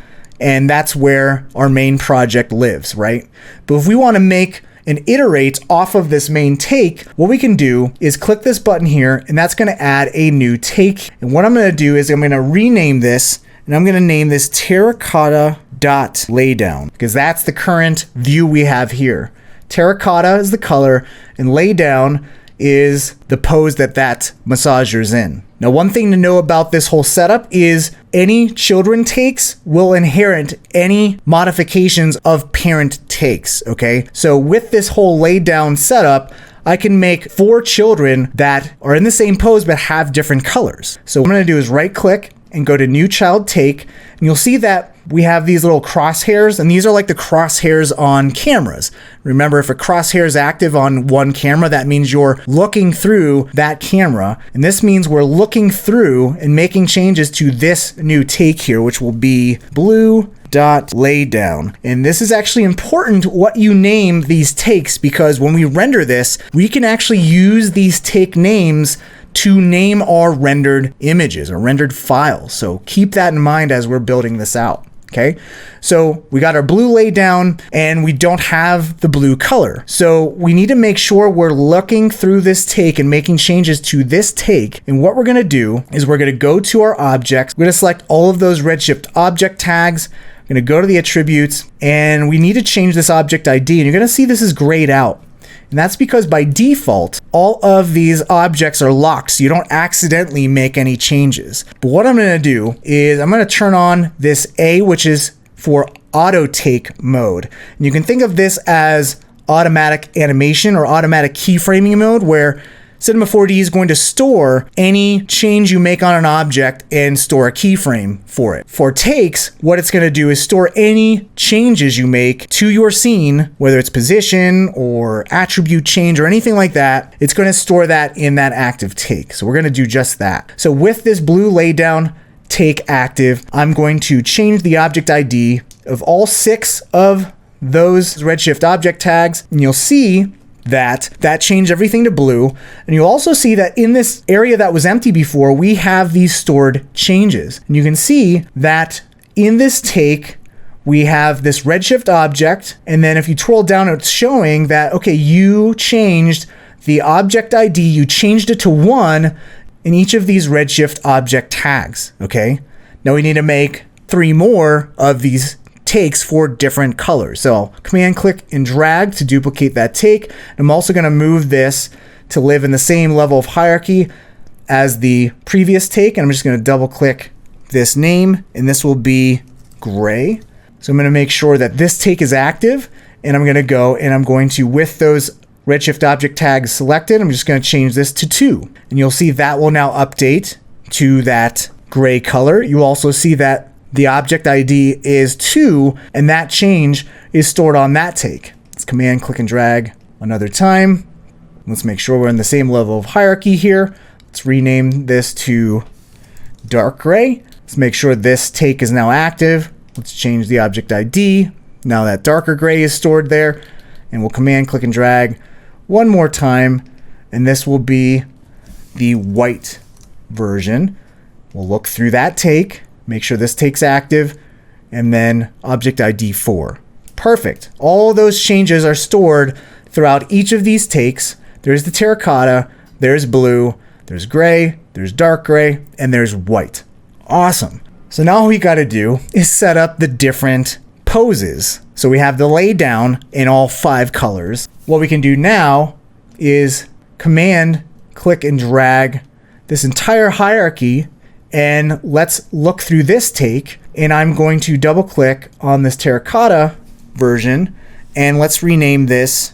and that's where our main project lives, right? But if we want to make and iterate off of this main take, what we can do is click this button here, and that's going to add a new take. And what I'm going to do is I'm going to rename this, and I'm going to name this terracotta.laydown, because that's the current view we have here. Terracotta is the color, and laydown is the pose that massager's in. Now, one thing to know about this whole setup is any children takes will inherit any modifications of parent takes, okay? So with this whole lay down setup, I can make 4 children that are in the same pose but have different colors. So what I'm gonna do is right click and go to new child take, and you'll see that we have these little crosshairs, and these are like the crosshairs on cameras. Remember, if a crosshair is active on one camera, that means you're looking through that camera, and this means we're looking through and making changes to this new take here, which will be blue.laydown. And this is actually important what you name these takes, because when we render this, we can actually use these take names to name our rendered images or rendered files. So keep that in mind as we're building this out. Okay, so we got our blue laid down and we don't have the blue color. So we need to make sure we're looking through this take and making changes to this take. And what we're going to do is we're going to go to our objects. We're going to select all of those Redshift object tags. We're going to go to the attributes, and we need to change this object ID. And you're going to see this is grayed out. And that's because by default, all of these objects are locked, so you don't accidentally make any changes. But what I'm going to do is I'm going to turn on this A, which is for auto take mode. And you can think of this as automatic animation or automatic keyframing mode, where Cinema 4D is going to store any change you make on an object and store a keyframe for it. For takes, what it's going to do is store any changes you make to your scene, whether it's position or attribute change or anything like that. It's going to store that in that active take. So we're going to do just that. So with this blue laydown take active, I'm going to change the object ID of all 6 of those Redshift object tags, and you'll see that changed everything to blue. And you'll also see that in this area that was empty before, we have these stored changes. And you can see that in this take, we have this Redshift object. And then if you twirl down, it's showing that, okay, you changed the object ID, you changed it to 1 in each of these Redshift object tags, okay? Now we need to make 3 more of these takes for different colors. So I'll command click and drag to duplicate that take. I'm also going to move this to live in the same level of hierarchy as the previous take. And I'm just going to double click this name, and this will be gray. So I'm going to make sure that this take is active, and I'm going to go and I'm going to, with those Redshift object tags selected, I'm just going to change this to 2. And you'll see that will now update to that gray color. You also see that the object ID is 2, and that change is stored on that take. Let's command click and drag another time. Let's make sure we're in the same level of hierarchy here. Let's rename this to dark gray. Let's make sure this take is now active. Let's change the object ID. Now that darker gray is stored there, and we'll command click and drag one more time, and this will be the white version. We'll look through that take, make sure this take's active, and then object ID 4. Perfect. All those changes are stored throughout each of these takes. There's the terracotta, there's blue, there's gray, there's dark gray, and there's white. Awesome. So now all we got to do is set up the different poses. So we have the lay down in all 5 colors. What we can do now is command click and drag this entire hierarchy, and let's look through this take. And I'm going to double click on this terracotta version, and let's rename this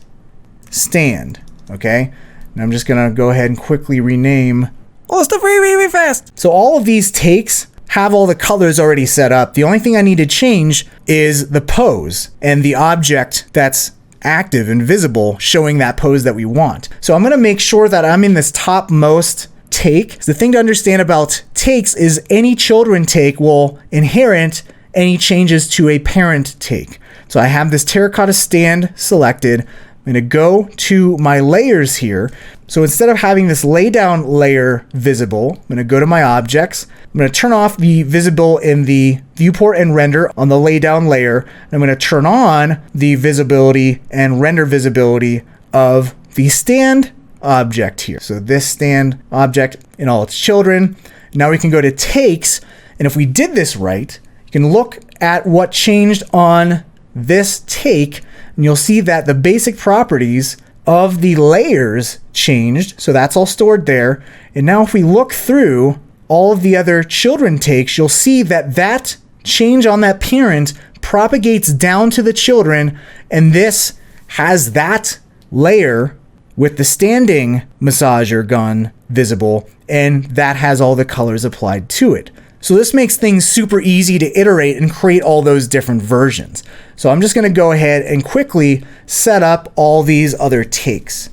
stand. Okay, and I'm just gonna go ahead and quickly rename all the stuff really fast. So all of these takes have all the colors already set up. The only thing I need to change is the pose and the object that's active and visible, showing that pose that we want. So I'm gonna make sure that I'm in this topmost take. The thing to understand about takes is any children take will inherit any changes to a parent take. So I have this terracotta stand selected. I'm going to go to my layers here. So instead of having this lay down layer visible, I'm going to go to my objects. I'm going to turn off the visible in the viewport and render on the lay down layer. And I'm going to turn on the visibility and render visibility of the stand object here. So this stand object and all its children. Now we can go to takes, and if we did this right, you can look at what changed on this take, and you'll see that the basic properties of the layers changed. So that's all stored there. And now if we look through all of the other children takes, you'll see that that change on that parent propagates down to the children, and this has that layer with the standing massager gun visible, and that has all the colors applied to it. So this makes things super easy to iterate and create all those different versions. So I'm just going to go ahead and quickly set up all these other takes.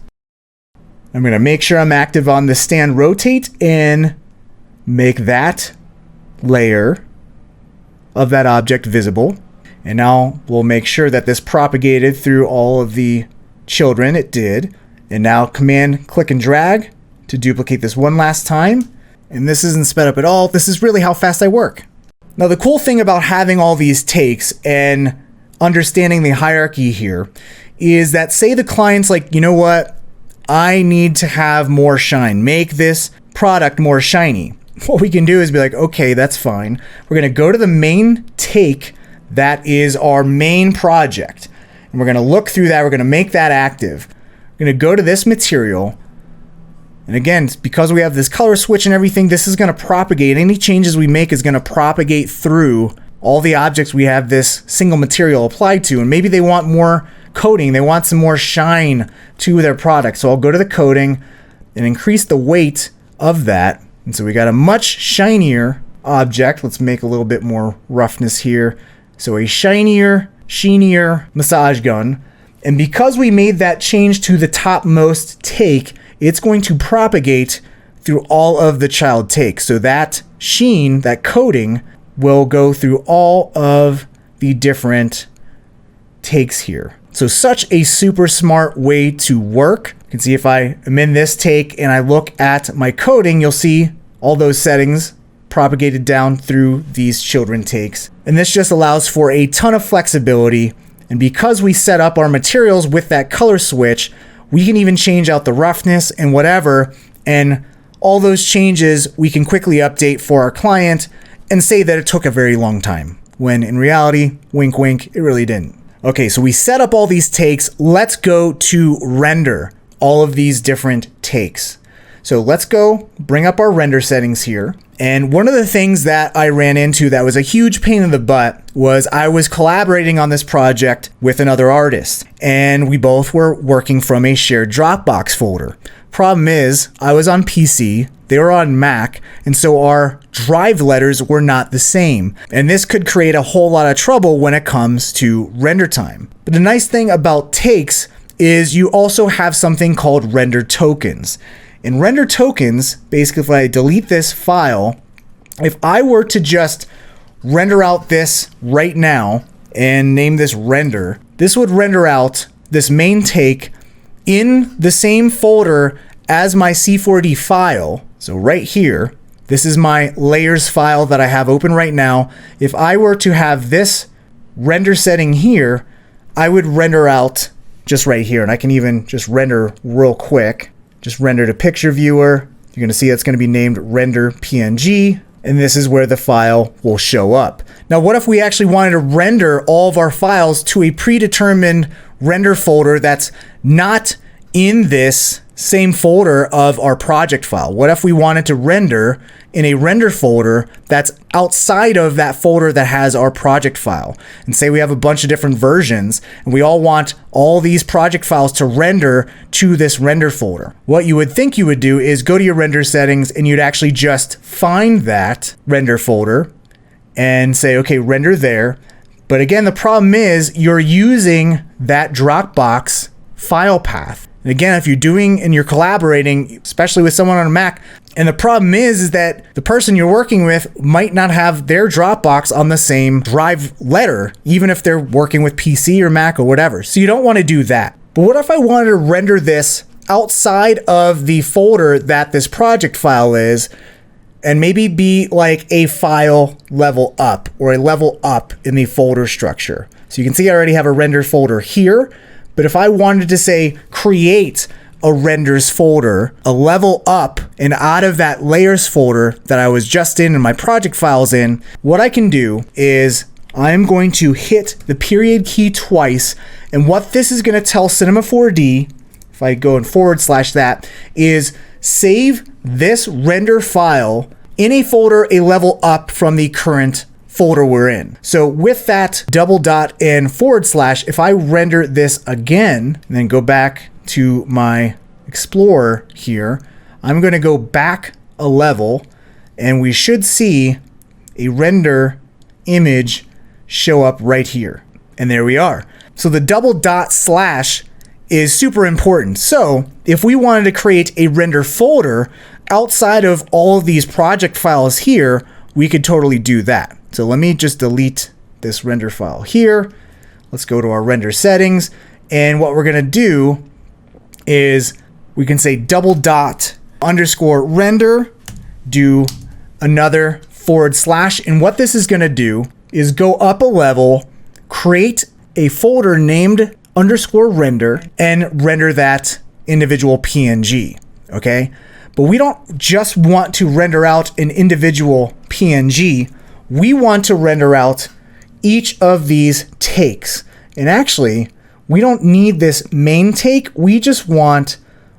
I'm going to make sure I'm active on the stand rotate and make that layer of that object visible. And now we'll make sure that this propagated through all of the children. It did. And now command click and drag to duplicate this one last time. And this isn't sped up at all. This is really how fast I work. Now the cool thing about having all these takes and understanding the hierarchy here is that, say the client's like, you know what, I need to have more shine. Make this product more shiny. What we can do is be like, okay, that's fine. We're gonna go to the main take that is our main project. And we're gonna look through that, we're gonna make that active. going to go to this material. And again, because we have this color switch and everything, this is going to propagate. Any changes we make is going to propagate through all the objects we have this single material applied to. And maybe they want more coating. They want some more shine to their product. So I'll go to the coating and increase the weight of that. And so we got a much shinier object. Let's make a little bit more roughness here. So a shinier, sheenier massage gun. And because we made that change to the topmost take, it's going to propagate through all of the child takes. So that sheen, that coating, will go through all of the different takes here. So such a super smart way to work. You can see if I am in this take and I look at my coating, you'll see all those settings propagated down through these children takes. And this just allows for a ton of flexibility. And because we set up our materials with that color switch, we can even change out the roughness and whatever. And all those changes we can quickly update for our client and say that it took a very long time, when in reality, wink, wink, it really didn't. Okay, so we set up all these takes. Let's go to render all of these different takes. So let's go bring up our render settings here. And one of the things that I ran into that was a huge pain in the butt was I was collaborating on this project with another artist, and we both were working from a shared Dropbox folder. Problem is, I was on PC, they were on Mac, and so our drive letters were not the same. And this could create a whole lot of trouble when it comes to render time. But the nice thing about takes is you also have something called render tokens. In render tokens, basically if I delete this file, if I were to just render out this right now and name this render, this would render out this main take in the same folder as my C4D file. So right here, this is my layers file that I have open right now. If I were to have this render setting here, I would render out just right here. And I can even just render real quick. Just render to picture viewer. You're gonna see it's gonna be named render PNG, and this is where the file will show up. Now, what if we actually wanted to render all of our files to a predetermined render folder that's not in this same folder of our project file? What if we wanted to render in a render folder that's outside of that folder that has our project file? And say we have a bunch of different versions and we all want all these project files to render to this render folder. What you would think you would do is go to your render settings and you'd actually just find that render folder and say, okay, render there. But again, the problem is you're using that Dropbox file path. And again, if you're doing and you're collaborating, especially with someone on a Mac, and the problem is that the person you're working with might not have their Dropbox on the same drive letter, even if they're working with PC or Mac or whatever. So you don't want to do that. But what if I wanted to render this outside of the folder that this project file is, and maybe be like a file level up or a level up in the folder structure? So you can see I already have a render folder here. But if I wanted to say create a renders folder, a level up, and out of that layers folder that I was just in and my project files in, what I can do is I'm going to hit the period key twice. And what this is going to tell Cinema 4D, if I go and / that, is save this render file in a folder a level up from the current folder we're in. So with that double dot and / if I render this again and then go back to my Explorer here, I'm going to go back a level and we should see a render image show up right here. And there we are. So the double dot / is super important. So if we wanted to create a render folder outside of all of these project files here, we could totally do that. So let me just delete this render file here. Let's go to our render settings. And what we're going to do is we can say double dot _ render, do another / And what this is going to do is go up a level, create a folder named _ render, and render that individual PNG. Okay. But we don't just want to render out an individual PNG. We want to render out each of these takes. And actually, we don't need this main take. We just want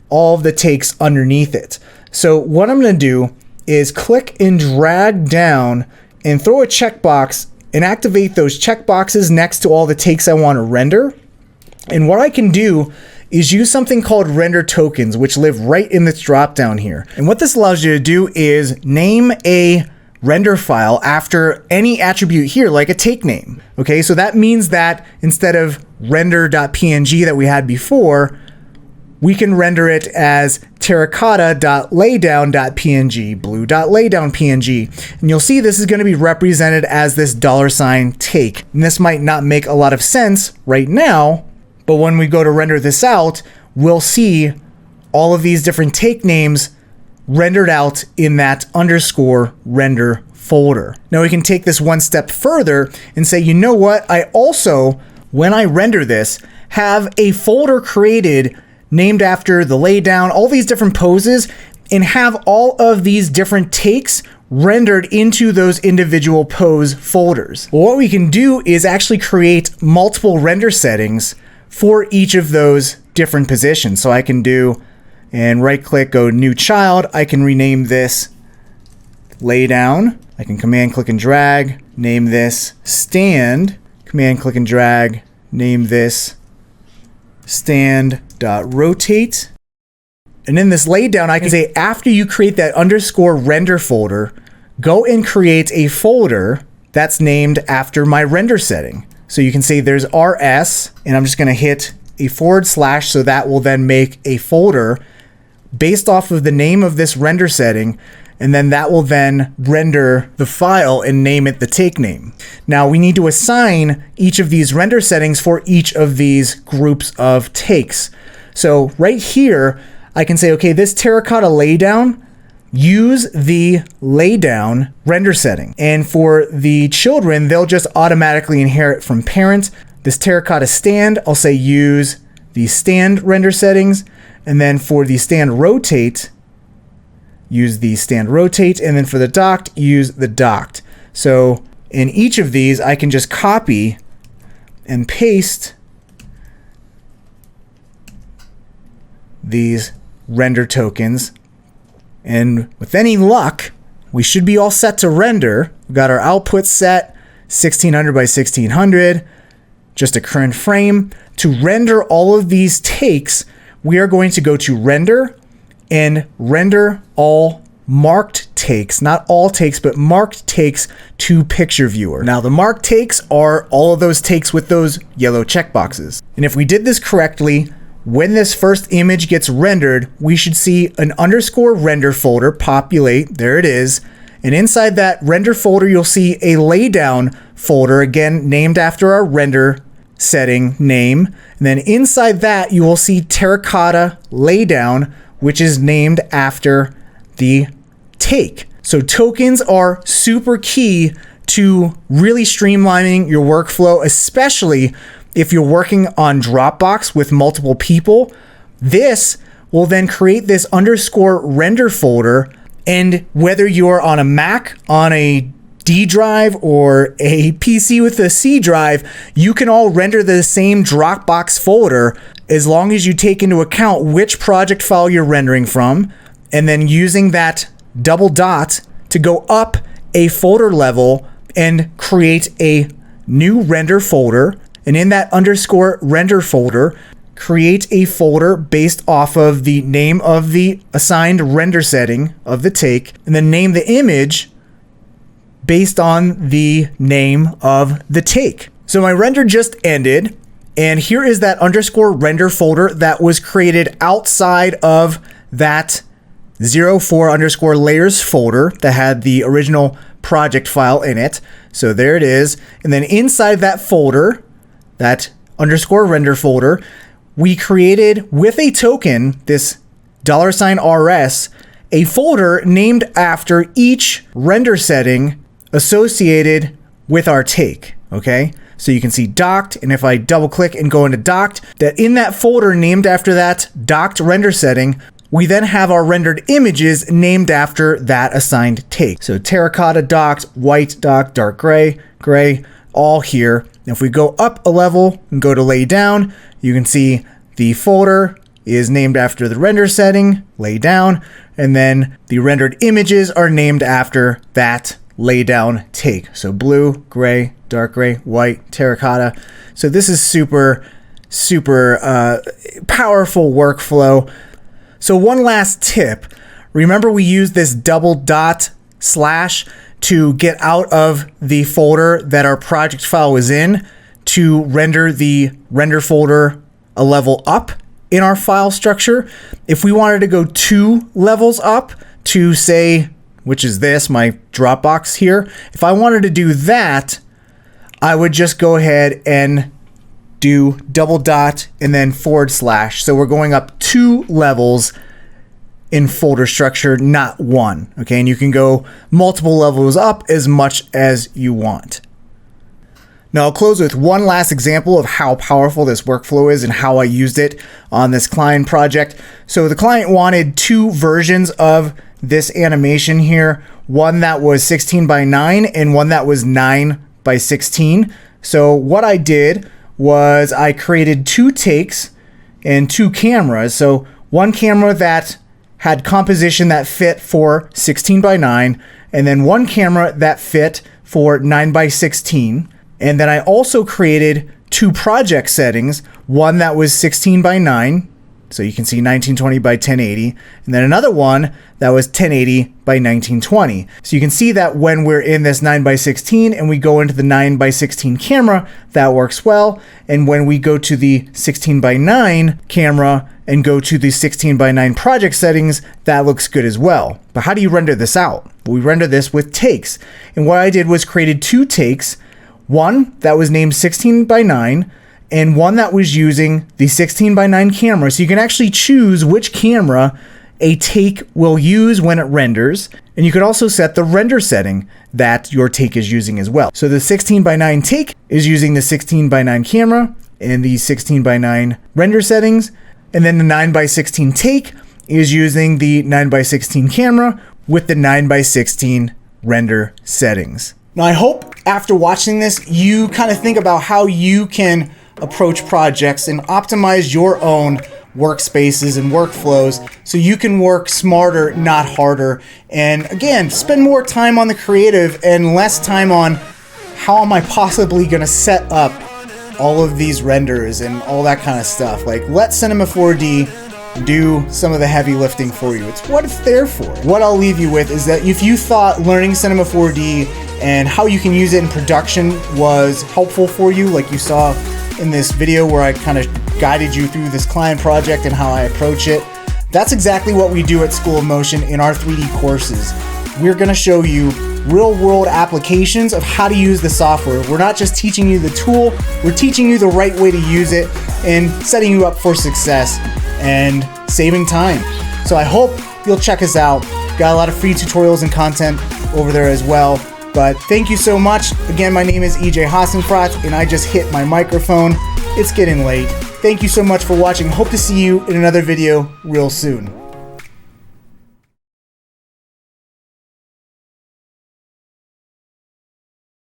all of the takes underneath it. So what I'm going to do is click and drag down and throw a checkbox and activate those checkboxes next to all the takes I want to render. And what I can do is use something called render tokens, which live right in this drop down here. And what this allows you to do is name a render file after any attribute here, like a take name. Okay, so that means that instead of render.png that we had before, we can render it as terracotta.laydown.png, blue.laydown.png. And you'll see this is going to be represented as this $ take. And this might not make a lot of sense right now, but when we go to render this out, we'll see all of these different take names rendered out in that underscore render folder. Now we can take this one step further and say, you know what? I also, when I render this, have a folder created named after the laydown, all these different poses, and have all of these different takes rendered into those individual pose folders. Well, what we can do is actually create multiple render settings for each of those different positions. So I can do, and right click, go new child. I can rename this laydown. I can command click and drag, name this stand, command click and drag, name this stand.rotate. And in this laydown, I can say after you create that underscore render folder, go and create a folder that's named after my render setting. So you can say there's RS, and I'm just going to hit a / so that will then make a folder based off of the name of this render setting, and then that will then render the file and name it the take name. Now we need to assign each of these render settings for each of these groups of takes. So right here, I can say, okay, this terracotta laydown, use the laydown render setting. And for the children, they'll just automatically inherit from parent. This terracotta stand, I'll say use the stand render settings. And then for the stand rotate, use the stand rotate. And then for the docked, use the docked. So in each of these, I can just copy and paste these render tokens. And with any luck, we should be all set to render. We've got our output set, 1600 by 1600, just a current frame. To render all of these takes, we are going to go to render and render all marked takes, not all takes, but marked takes to picture viewer. Now the marked takes are all of those takes with those yellow checkboxes. And if we did this correctly, when this first image gets rendered, we should see an underscore render folder populate. There it is. And inside that render folder, you'll see a laydown folder, again, named after our render setting name. And then inside that, you will see terracotta laydown, which is named after the take. So tokens are super key to really streamlining your workflow, especially if you're working on Dropbox with multiple people. This will then create this underscore render folder, and whether you're on a Mac, on a D drive, or a PC with a C drive, you can all render the same Dropbox folder as long as you take into account which project file you're rendering from, and then using that double dot to go up a folder level and create a new render folder. And in that underscore render folder, create a folder based off of the name of the assigned render setting of the take, and then name the image based on the name of the take. So my render just ended, and here is that underscore render folder that was created outside of that 04 underscore layers folder that had the original project file in it. So there it is. And then inside that folder, that underscore render folder, we created with a token, this $RS, a folder named after each render setting associated with our take, okay? So you can see docked, and if I double click and go into docked, that in that folder named after that docked render setting, we then have our rendered images named after that assigned take. So terracotta docked, white docked, dark gray, gray, all here. If we go up a level and go to lay down, you can see the folder is named after the render setting, lay down, and then the rendered images are named after that lay down take. So blue, gray, dark gray, white, terracotta. So this is super powerful workflow. So one last tip, remember we used this double dot slash to get out of the folder that our project file was in to render the render folder a level up in our file structure. If we wanted to go 2 levels up to say, which is this, my Dropbox here, if I wanted to do that, I would just go ahead and do double dot and then /. So we're going up 2 levels in folder structure, not 1. Okay, and you can go multiple levels up as much as you want. Now I'll close with one last example of how powerful this workflow is and how I used it on this client project. So the client wanted 2 versions of this animation here, one that was 16:9 and one that was 9:16. So what I did was I created 2 takes and 2 cameras. So one camera that had composition that fit for 16:9, and then one camera that fit for 9:16. And then I also created 2 project settings, one that was 16:9, so you can see 1920 by 1080, and then another one that was 1080 by 1920. So you can see that when we're in this 9:16 and we go into the 9:16 camera, that works well. And when we go to the 16:9 camera and go to the 16:9 project settings, that looks good as well. But how do you render this out? Well, we render this with takes. And what I did was created 2 takes, one that was named 16:9 and one that was using the 16:9 camera. So you can actually choose which camera a take will use when it renders. And you can also set the render setting that your take is using as well. So the 16:9 take is using the 16:9 camera and the 16:9 render settings. And then the 9:16 take is using the 9:16 camera with the 9:16 render settings. Now I hope after watching this, you kind of think about how you can approach projects and optimize your own workspaces and workflows so you can work smarter, not harder. And again, spend more time on the creative and less time on how am I possibly going to set up all of these renders and all that kind of stuff. Like, let Cinema 4D do some of the heavy lifting for you. It's what it's there for. What I'll leave you with is that if you thought learning Cinema 4D and how you can use it in production was helpful for you, like you saw in this video where I kind of guided you through this client project and how I approach it, that's exactly what we do at School of Motion in our 3D courses. We're going to show you real-world applications of how to use the software. We're not just teaching you the tool, we're teaching you the right way to use it and setting you up for success and saving time. So I hope you'll check us out. Got a lot of free tutorials and content over there as well. But thank you so much. Again, my name is Hassenfratz and I just hit my microphone. It's getting late. Thank you so much for watching. Hope to see you in another video real soon.